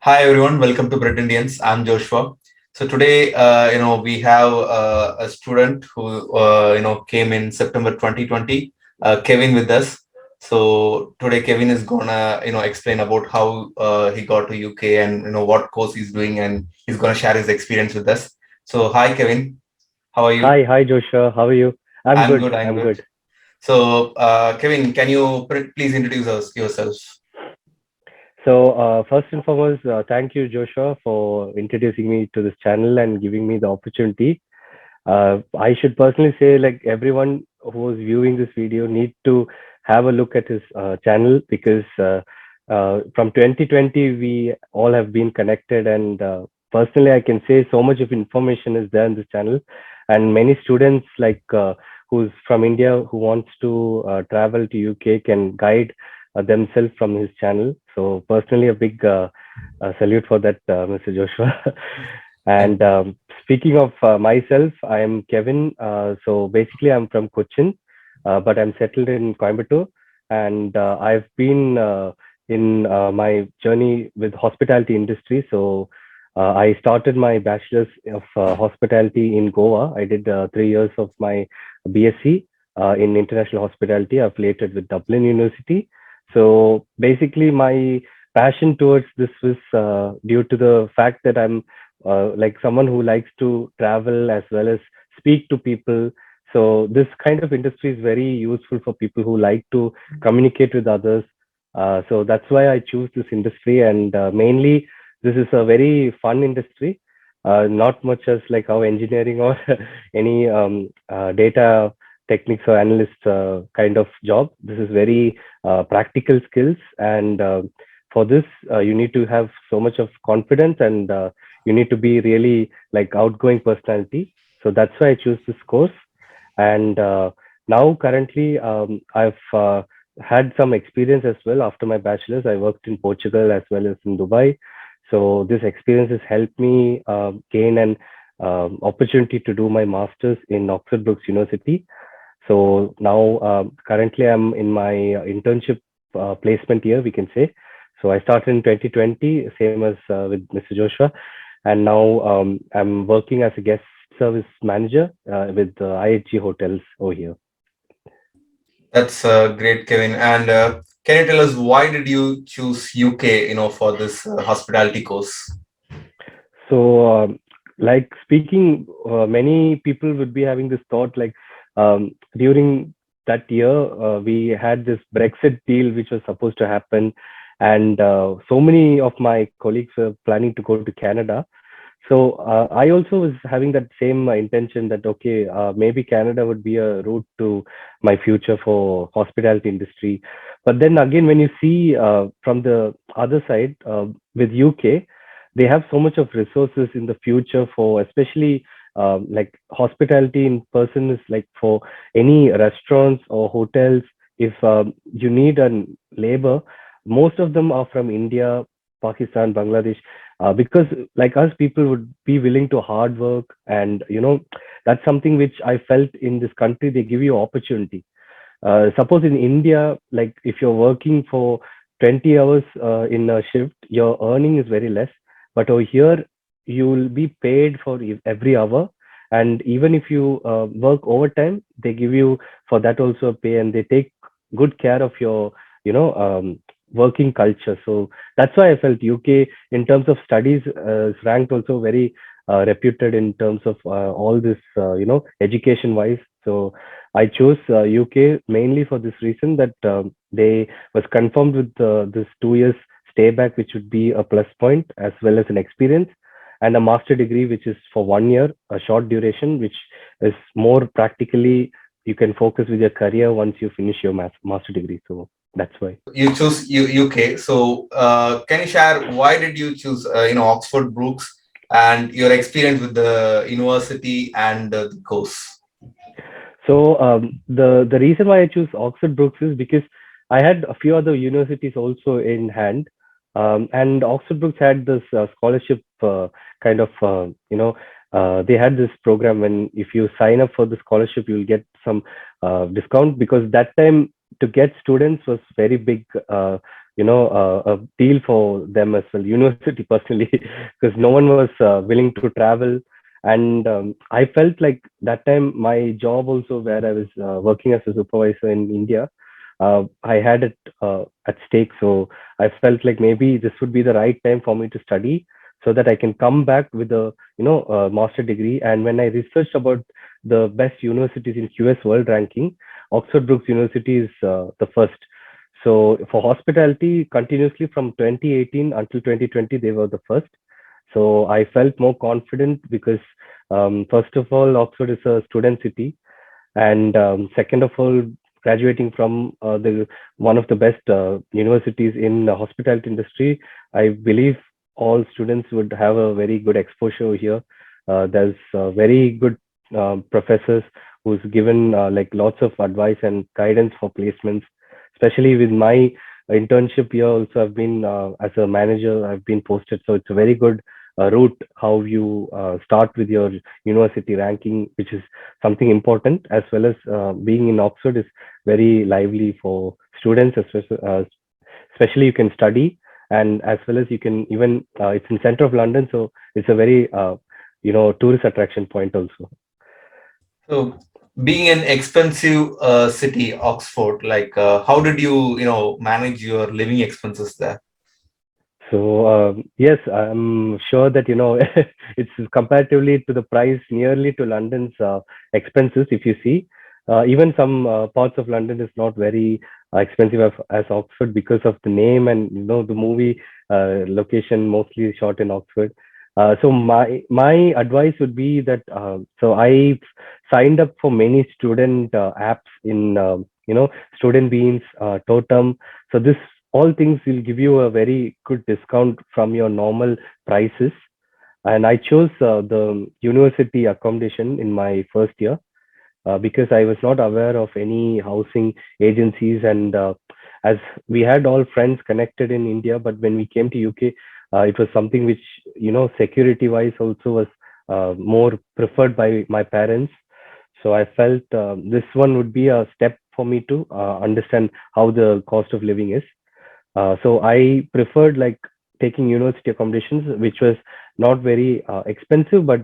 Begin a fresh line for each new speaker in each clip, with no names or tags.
Hi everyone, welcome to Bread Indians. I'm Joshua. So today, we have a student who, came in September 2020, Kevin with us. So today, Kevin is gonna, explain about how he got to UK and what course he's doing, and he's gonna share his experience with us. So hi, Kevin. How are you?
Hi, Joshua. How are you? I'm
I'm
good.
good. I'm
I'm
good.
good.
So, Kevin, can you please introduce yourself?
First and foremost, thank you, Joshua, for introducing me to this channel and giving me the opportunity. I should personally say, like everyone who is viewing this video, need to have a look at his channel because from 2020 we all have been connected, and personally, I can say so much of information is there in this channel, and many students who's from India who wants to travel to UK can guide themselves from his channel. So personally, a big salute for that, Mr. Joshua.
Thank
And
you.
speaking of myself, I am Kevin. So basically, I'm from Cochin, but I'm settled in Coimbatore, and I've been in my journey with hospitality industry. So I started my bachelor's of hospitality in Goa. I did 3 years of my BSc in international hospitality, affiliated with Dublin University. So basically, my passion towards this was due to the fact that I'm like someone who likes to travel as well as speak to people. So this kind of industry is very useful for people who like to communicate with others. So that's why I choose this industry, and mainly this is a very fun industry. Not much as like how engineering or any data techniques or analyst kind of job. This is very practical skills, and for this you need to have so much of confidence, and you need to be really like outgoing personality. So that's why I choose this course. And now currently I've had some experience as well. After my bachelor's, I worked in Portugal as well as in Dubai. So this experience has helped me gain an opportunity to do my master's in Oxford Brookes University. So now currently I'm in my internship placement year, we can say. So I started in 2020, same as with Mr. Joshua, and now I'm working as a guest service manager with IHG hotels over here.
That's great, Kevin. And can you tell us why did you choose UK, for this hospitality course?
So, like speaking, many people would be having this thought like during that year, we had this Brexit deal which was supposed to happen, and so many of my colleagues were planning to go to Canada. So I also was having that same intention that okay, maybe Canada would be a route to my future for hospitality industry. But then again, when you see from the other side with UK, they have so much of resources in the future for especially like hospitality in person is like for any restaurants or hotels. If you need a labor, most of them are from India, Pakistan, Bangladesh, because like us people would be willing to hard work, and that's something which I felt in this country. They give you opportunity. Suppose in India, like if you're working for 20 hours in a shift, your earning is very less. But over here, you will be paid for every hour. And even if you work overtime, they give you for that also a pay, and they take good care of your, working culture. So that's why I felt UK in terms of studies is ranked also very reputed in terms of all this, education wise. So I chose UK mainly for this reason that they was confirmed with this 2 years stay back, which would be a plus point as well as an experience, and a master degree, which is for 1 year, a short duration, which is more practically you can focus with your career once you finish your master degree. So that's why.
You choose UK. So can you share why did you choose, Oxford Brookes and your experience with the university and the course?
So the reason why I choose Oxford Brookes is because I had a few other universities also in hand, and Oxford Brookes had this scholarship kind of they had this program when if you sign up for the scholarship you'll get some discount, because that time to get students was very big a deal for them as well, university personally, because no one was willing to travel. And I felt like that time my job also, where I was working as a supervisor in India, I had it at stake. So I felt like maybe this would be the right time for me to study, so that I can come back with a master degree. And when I researched about the best universities in QS World Ranking, Oxford Brookes University is the first. So for hospitality, continuously from 2018 until 2020, they were the first. So I felt more confident because, first of all, Oxford is a student city, and second of all, graduating from the one of the best universities in the hospitality industry, I believe all students would have a very good exposure here. There's very good professors who's given like lots of advice and guidance for placements, especially with my internship here. Also, I've been as a manager, I've been posted, so it's a very good route how you start with your university ranking, which is something important, as well as being in Oxford is very lively for students, especially you can study, and as well as you can even it's in center of London, so it's a very tourist attraction point also.
So, being an expensive city, Oxford, like how did you, manage your living expenses there?
So yes, I'm sure that it's comparatively to the price nearly to London's expenses. If you see, even some parts of London is not very expensive as Oxford, because of the name and the movie location mostly shot in Oxford. So my advice would be that so I signed up for many student apps in Student Beans, Totem. So this all things will give you a very good discount from your normal prices. And I chose the university accommodation in my first year, because I was not aware of any housing agencies. And as we had all friends connected in India, but when we came to UK, it was something which, security wise also was more preferred by my parents. So I felt this one would be a step for me to understand how the cost of living is. So I preferred like taking university accommodations, which was not very expensive, but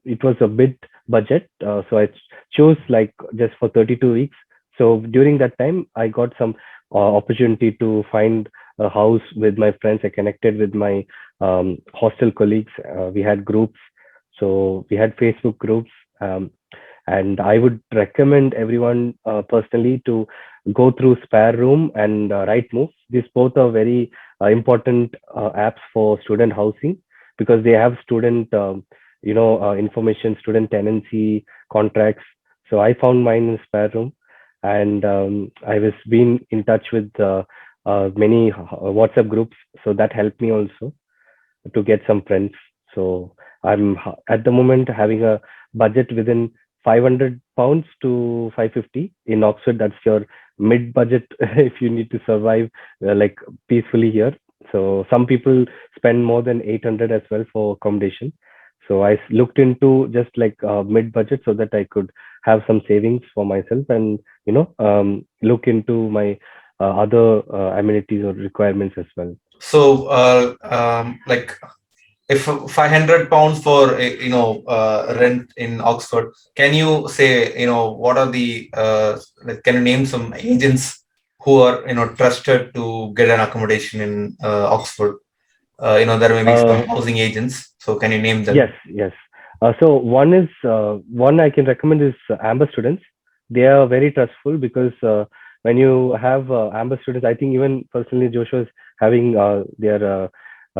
it was a bit budget. So I chose like just for 32 weeks. So during that time, I got some opportunity to find a house with my friends. I connected with my hostel colleagues. We had groups, so we had Facebook groups. And I would recommend everyone personally to go through Spare Room and Rightmove. These both are very important apps for student housing, because they have student information, student tenancy contracts. So I found mine in Spare Room, and I was being in touch with many WhatsApp groups, so that helped me also to get some friends. So I'm at the moment having a budget within £500 to 550 in Oxford. That's your mid budget if you need to survive like peacefully here. So some people spend more than 800 as well for accommodation. So I looked into just like mid budget, so that I could have some savings for myself, and look into my other amenities or requirements as well.
So, like if £500 for rent in Oxford, can you say what are the like, can you name some agents who are trusted to get an accommodation in Oxford? There may be some
Uh,
housing agents. So can you name them?
Yes, yes. So one I can recommend is Amber Students. They are very trustful, because when you have Amber Students, I think even personally Joshua is having their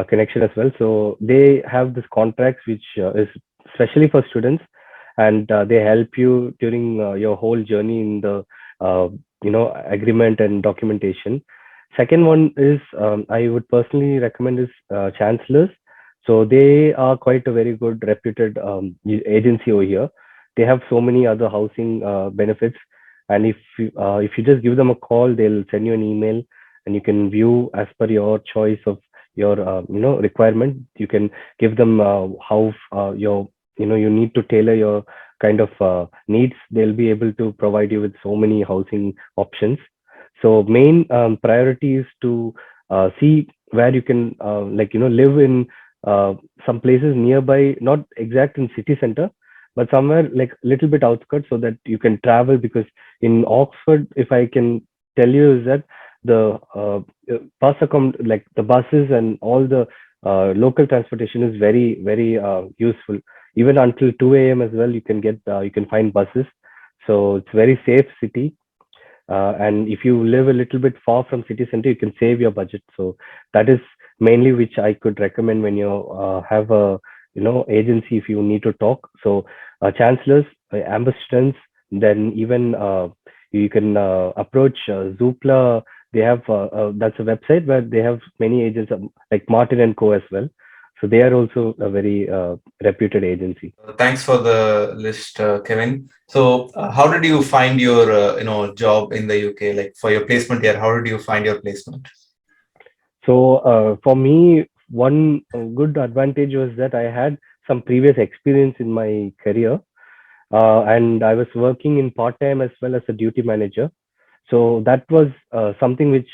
connection as well. So they have this contracts which is especially for students, and they help you during your whole journey in the agreement and documentation. Second one is I would personally recommend is Chancellors. So they are quite a very good reputed agency over here. They have so many other housing benefits, and if you just give them a call, they'll send you an email, and you can view as per your choice of your requirement. You can give them how your you need to tailor your kind of needs. They'll be able to provide you with so many housing options. So main priority is to see where you can live in some places nearby, not exact in city center, but somewhere like little bit outskirts, so that you can travel. Because in Oxford, if I can tell you, is that the like the buses and all the local transportation is very useful. Even until 2 a.m. as well, you can find buses. So it's very safe city. And if you live a little bit far from city center, you can save your budget. So that is mainly which I could recommend when you have a agency, if you need to talk. So chancellors, AmberStudents, then even you can approach Zoopla. They have that's a website where they have many agents, like Martin and Co as well. So they are also a very reputed agency.
Thanks for the list, Kevin. So, how did you find your job in the UK? Like for your placement here, how did you find your placement?
So for me, one good advantage was that I had some previous experience in my career, and I was working in part time as well as a duty manager. So that was something which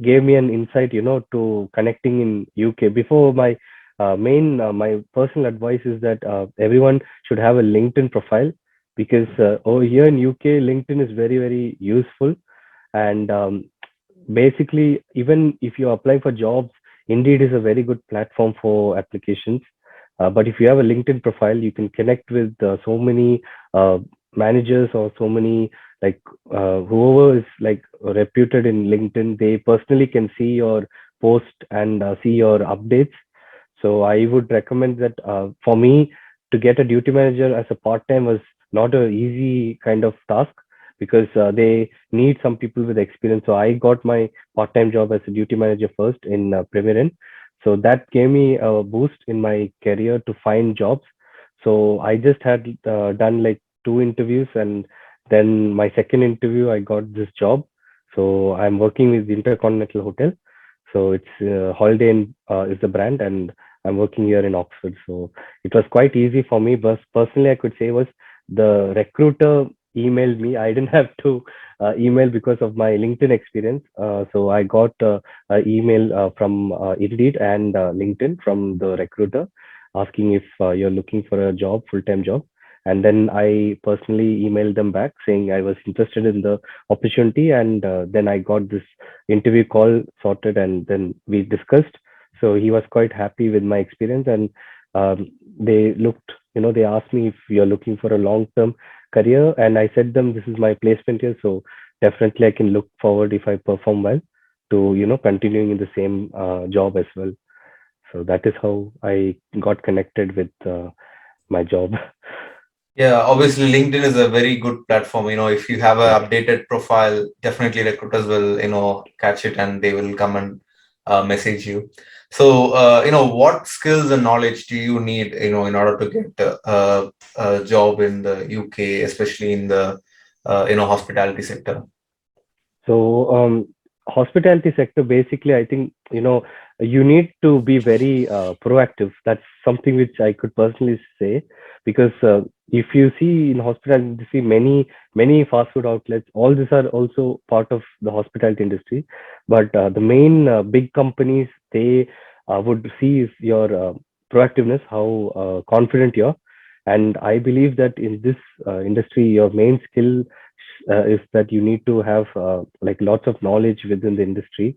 gave me an insight, to connecting in UK. Before my personal advice is that everyone should have a LinkedIn profile, because over here in UK, LinkedIn is very useful. And basically, even if you apply for jobs, Indeed is a very good platform for applications. But if you have a LinkedIn profile, you can connect with so many uh, managers, or so many, like whoever is like reputed in LinkedIn. They personally can see your post and see your updates. So I would recommend that for me, to get a duty manager as a part time was not a easy kind of task, because they need some people with experience. So I got my part time job as a duty manager first in Premier Inn. So that gave me a boost in my career to find jobs. So I just had done like two interviews, and then my second interview, I got this job. So I'm working with the Intercontinental Hotel. So it's Holiday Inn is the brand, and I'm working here in Oxford. So it was quite easy for me. But personally, I could say was the recruiter emailed me. I didn't have to email because of my LinkedIn experience. So I got an email from Indeed and LinkedIn from the recruiter, asking if you're looking for a job, full-time job. And then I personally emailed them back saying I was interested in the opportunity. And then I got this interview call sorted, and then we discussed. So he was quite happy with my experience. And they looked, they asked me if you're looking for a long-term career, and I said them this is my placement here. So definitely I can look forward, if I perform well, to continuing in the same job as well. So that is how I got connected with my job.
Yeah, obviously LinkedIn is a very good platform. If you have a updated profile, definitely recruiters will, catch it and they will come and message you. So, what skills and knowledge do you need, in order to get a job in the UK, especially in the, hospitality sector?
So, hospitality sector, basically, I think, you need to be very proactive. That's something which I could personally say, because if you see in hospitality industry, many fast food outlets, all these are also part of the hospitality industry. But the main big companies, they would see is your proactiveness, how confident you are. And I believe that in this industry, your main skill is that you need to have like lots of knowledge within the industry.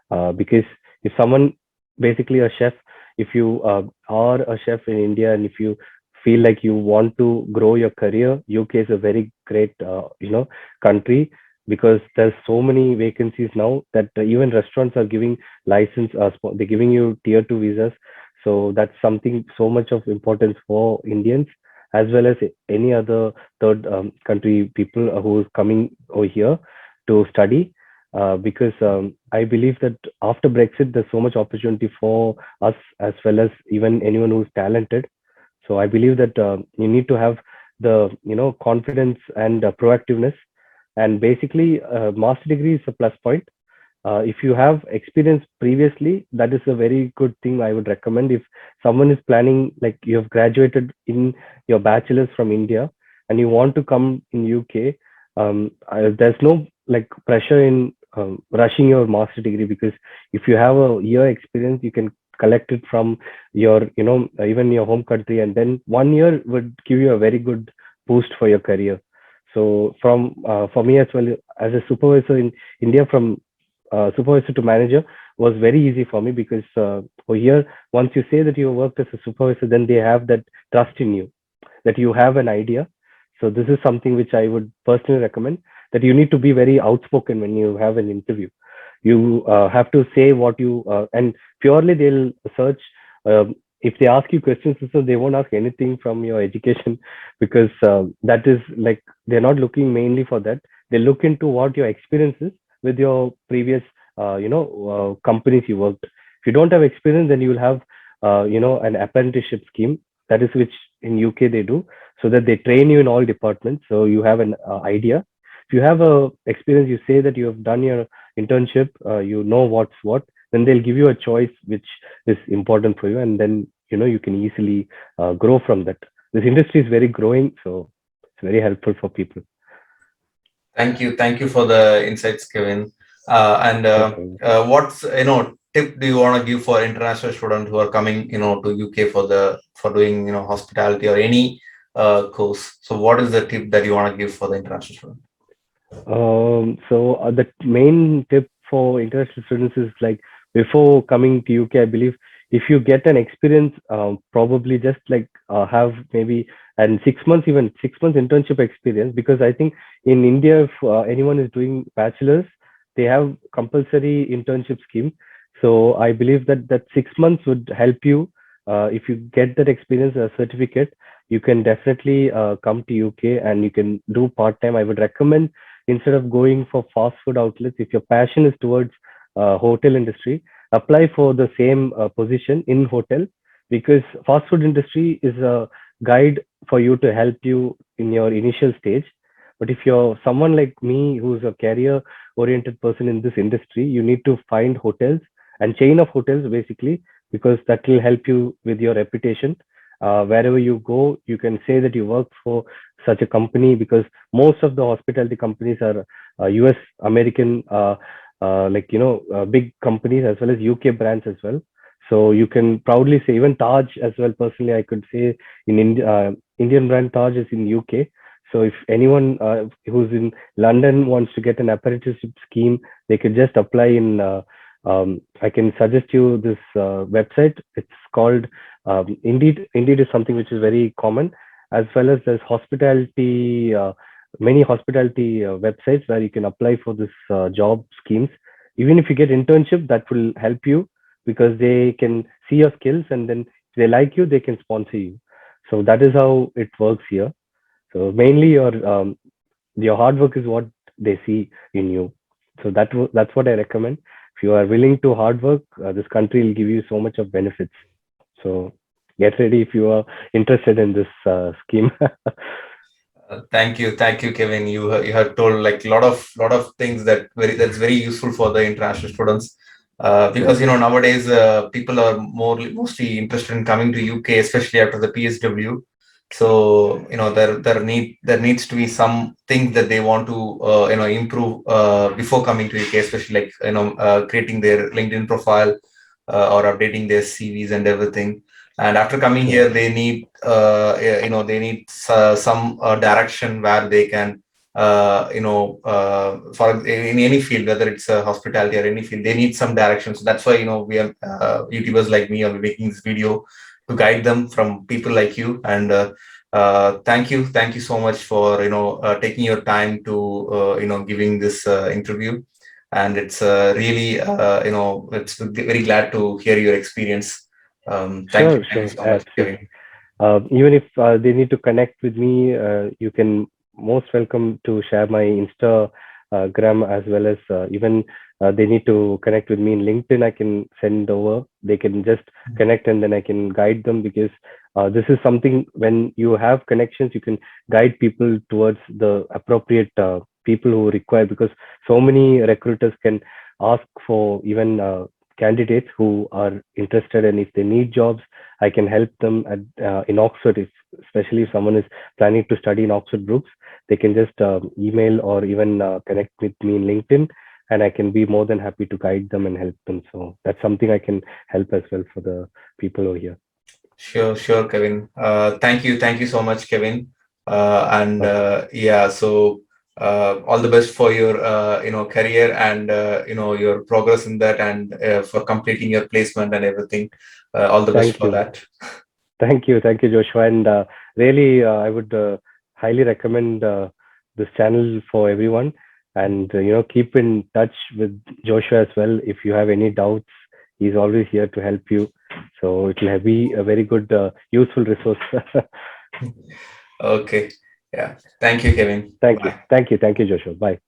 Because if someone, basically a chef, if you are a chef in India, and if you feel like you want to grow your career, UK is a very great country, because there's so many vacancies now that even restaurants are giving license, they're giving you tier 2 visas. So that's something so much of importance for Indians, as well as any other third country people who is coming over here to study. Because I believe that after Brexit, there's so much opportunity for us, as well as even anyone who's talented. So I believe that you need to have the confidence and proactiveness. And basically, master degree is a plus point. If you have experience previously, that is a very good thing I would recommend. If someone is planning, like you have graduated in your bachelor's from India and you want to come in UK, there's no like pressure in rushing your master degree, because if you have a year experience, you can collect it from your, even your home country, and then 1 year would give you a very good boost for your career. So from for me as well, as a supervisor in India, from supervisor to manager was very easy for me, because for here, once you say that you worked as a supervisor, then they have that trust in you, that you have an idea. So this is something which I would personally recommend, that you need to be very outspoken when you have an interview. You have to say what you and purely they'll search. If they ask you questions, so they won't ask anything from your education, because that is like, they're not looking mainly for that. They look into what your experience is with your previous, companies you worked. If you don't have experience, then you will have, an apprenticeship scheme. That is which in UK they do, so that they train you in all departments. So you have an idea. If you have a experience, you say that you have done your internship, you know what's what, then they'll give you a choice which is important for you, and then you can easily grow from that. This industry is very growing, so it's very helpful for people.
Thank you for the insights, Kevin. And
No problem.
what's tip do you want to give for international students who are coming to UK for for doing hospitality or any course? So what is the tip that you want to give for the international student?
So the main tip for international students is like, before coming to UK, I believe if you get an experience, probably just like have maybe and 6 months, even 6 months internship experience, because I think in India, if anyone is doing bachelor's, they have compulsory internship scheme. So I believe that that 6 months would help you. If you get that experience certificate, you can definitely come to UK and you can do part time. I would recommend, instead of going for fast food outlets, if your passion is towards hotel industry, apply for the same position in hotel, because fast food industry is a guide for you to help you in your initial stage. But if you're someone like me who's a career oriented person in this industry, you need to find hotels and chain of hotels basically, because that will help you with your reputation. Wherever you go, you can say that you work for such a company, because most of the hospitality companies are US American, big companies, as well as UK brands as well. So you can proudly say, even Taj as well. Personally, I could say in India, Indian brand Taj is in UK. So if anyone who's in London wants to get an apprenticeship scheme, they could just apply in. I can suggest you this website. It's called Indeed. Indeed is something which is very common, as well as there's hospitality, many hospitality websites where you can apply for this job schemes. Even if you get internship, that will help you, because they can see your skills, and then if they like you, they can sponsor you. So that is how it works here. So mainly your hard work is what they see in you. So that's what I recommend. If you are willing to hard work, this country will give you so much of benefits. So get ready if you are interested in this scheme.
Thank you, Kevin. You have told like lot of things that's very useful for the international students. Because nowadays people are mostly interested in coming to UK, especially after the PSW. So there needs to be some things that they want to improve before coming to UK, especially like creating their LinkedIn profile or updating their CVs and everything. And after coming here,
Sure.
they need they need some direction where they can for in any field, whether it's hospitality or any field, they need some direction. So that's why we are YouTubers like me are making this video to guide them from people like you. And thank you so much for taking your time to giving this interview. And it's really it's very glad to hear your experience.
Sure,
Thank you
sure,
so much, Kevin.
absolutely. Even if they need to connect with me, you can most welcome to share my Instagram, as well as even they need to connect with me in LinkedIn. I can send over. They can just connect, and then I can guide them, because this is something, when you have connections, you can guide people towards the appropriate people who require, because so many recruiters can ask for even candidates who are interested, and if they need jobs, I can help them in Oxford, especially if someone is planning to study in Oxford Brookes. They can just email or even connect with me in LinkedIn. and I can be more than happy to guide them and help them. So that's something I can help as well for the people over here.
Sure, sure, Kevin. Thank you so much, Kevin. And
Okay.
yeah, so all the best for your career and your progress in that, and for completing your placement and everything. All the best
Thank
for
you.
that.
Thank you, Joshua. And really, I would highly recommend this channel for everyone. And keep in touch with Joshua as well. If you have any doubts, he's always here to help you. So it will be a very good, useful resource.
Okay. Yeah. Thank you, Kevin. Bye.
Thank you, Joshua. Bye.